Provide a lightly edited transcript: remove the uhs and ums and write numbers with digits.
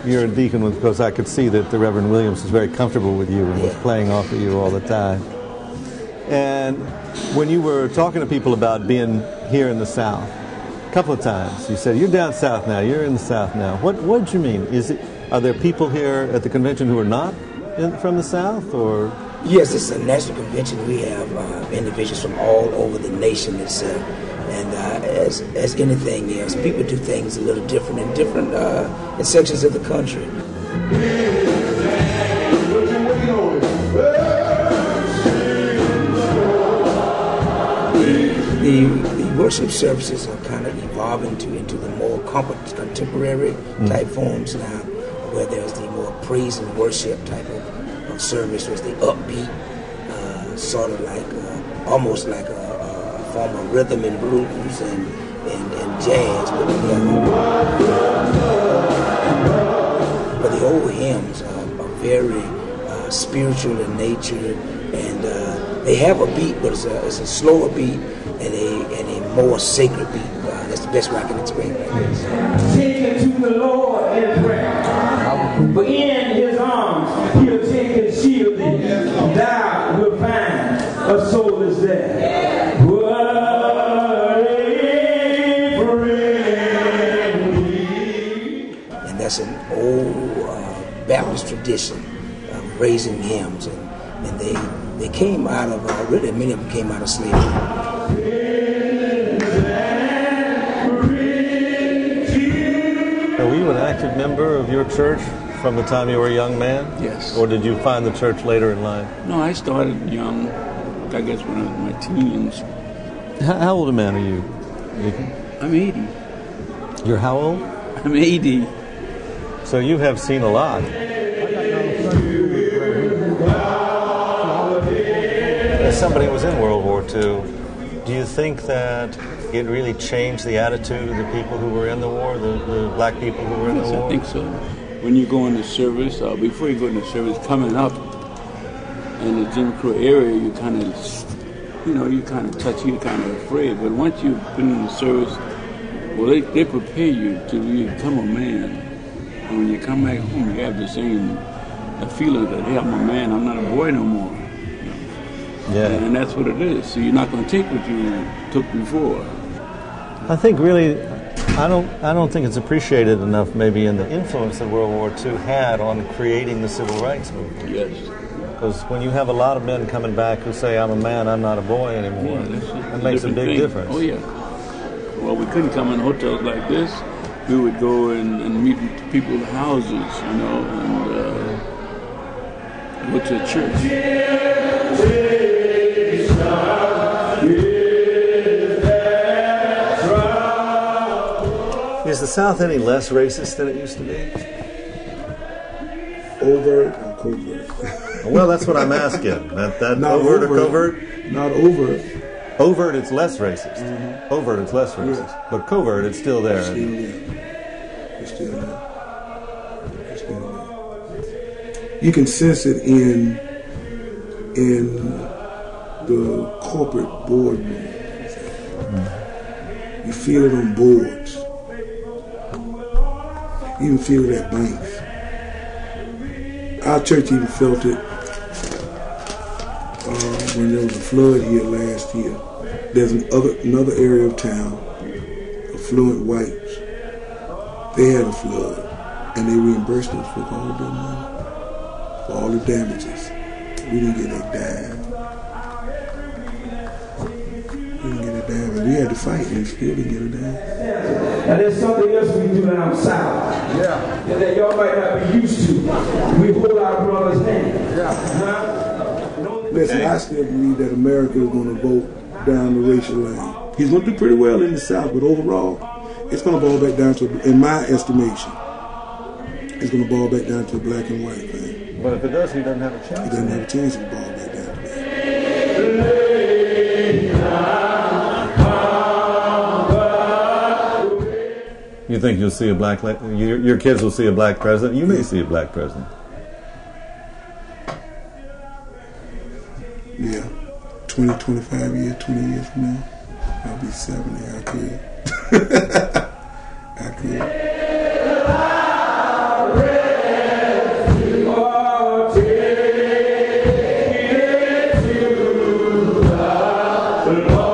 you're a deacon because I could see that the Reverend Williams was very comfortable with you and was playing off of you all the time. And when you were talking to people about being here in the South, a couple of times, you said, you're down south now, you're in the South now. What did you mean? Are there people here at the convention who are not from the South, or? Yes, it's a national convention. We have individuals from all over the nation itself. And as anything else, people do things a little different in different in sections of the country. The worship services are kind of evolving into the more contemporary type forms now, where there's the more praise and worship type of service, was the upbeat, sort of like almost like a form of rhythm and blues and jazz put together. But the old hymns are very spiritual in nature, and they have a beat, but it's a slower beat and a more sacred beat. That's the best way I can explain it. Take it to the Lord in prayer. For in his arms he'll take and shield thee. Thou wilt find a soul is there. And that's an old Baptist tradition of raising hymns, and they came out of really many of them came out of slavery. Were you an active member of your church from the time you were a young man? Yes. Or did you find the church later in life? No, I started young, I guess when I was in my teens. How old a man are you, Deacon? I'm 80. You're how old? I'm 80. So you have seen a lot. As somebody who was in World War II, do you think that it really changed the attitude of the people who were in the war, the black people who were in the war? I think so. When you go into service, before you go into service, coming up in the Jim Crow area, you kind of touchy, you're kind of afraid. But once you've been in the service, well, they prepare you to become a man. And when you come back home, you have the same feeling that, hey, I'm a man, I'm not a boy no more. Yeah. And that's what it is. So you're not going to take what you took before. I think really, I don't think it's appreciated enough maybe in the influence that World War II had on creating the civil rights movement. Yes. Because when you have a lot of men coming back who say, I'm a man, I'm not a boy anymore, that makes a big difference. Oh, yeah. Well, we couldn't come in hotels like this. We would go and meet people's houses, and go to a church. Is the South any less racist than it used to be? Overt or covert? Well, that's what I'm asking. That not overt or covert? Not overt. Overt, it's less racist. Mm-hmm. Overt, it's less racist. Yes. But covert, it's still there. It's still there. It's still there. It's still there. You can sense it in the corporate boardroom. You feel it on boards. You even feel it at banks. Our church even felt it when there was a flood here last year. There's another area of town, affluent whites. They had a flood, and they reimbursed us for all their money, for all the damages. We didn't get a dime. We didn't get a dime, and we had to fight, and still didn't get a dime. Now there's something else we do down south. Yeah. That y'all might not be used to. We hold our brother's hand. Yeah. Listen, I still believe that America is going to vote down the racial line. He's going to do pretty well in the South, but overall, it's going to boil back down to, in my estimation, it's going to boil back down to a black and white thing. But if it does, he doesn't have a chance. He doesn't have a chance to boil back down to that. You think you'll see a black, your kids will see a black president? You may see a black president. Yeah. 20, 25 years, 20 years from now, I'll be 70. I could. I could. But